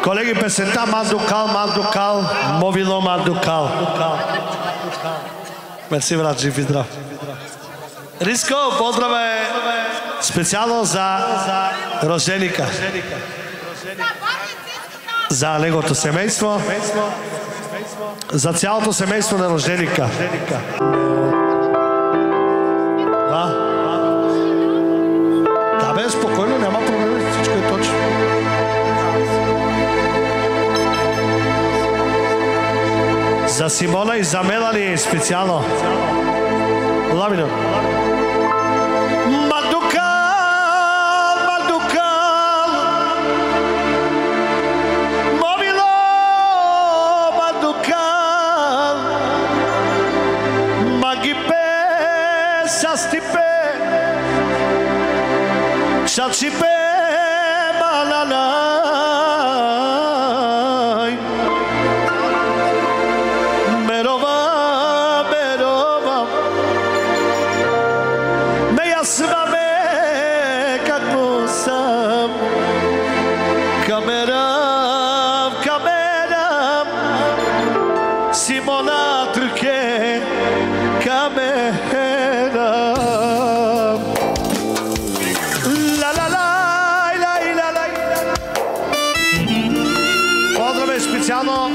Колеги, песента Мандукал, Мовило Мандукал. Мерси, брат, жив и здрав. Риско, поздрава е специално за роженика. За неговото семейство. За цялото семейство на роженика. Да бе, спокойно, няма проблем, всичко е точно. За Симона и за Мелани специално. Ламино. Шалчипе балалай мерова ме ясваме како сам камера Симона Трке камера. Специално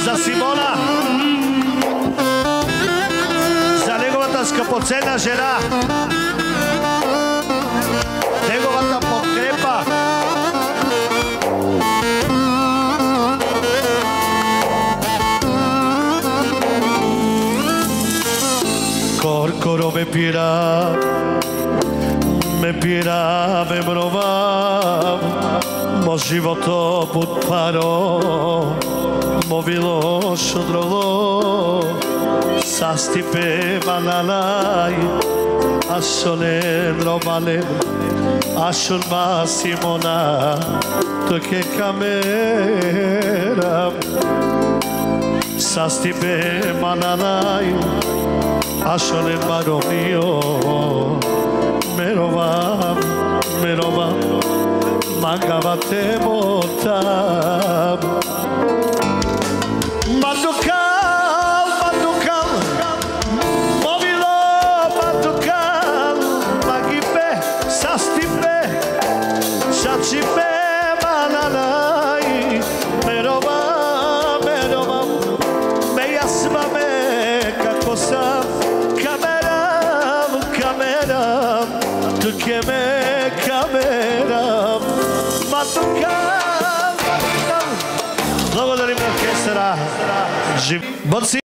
за Симона, за неговата скъпоценна жена, неговата подкрепа. Коркоро ме пира, ме мрова, мо живото подпаро, мо било шудроло, састипе балалай, ашолен робален, ашурма Симона, токе камера, састипе балалай, ашолен баромио, мерова, Magavate motam Mandukal Movilo Mandukal Magipe Sastipe Shachipe Malalai Merova Meyasvame Kakosa Kamera Tukeme Kamera Благодарим оркестъра.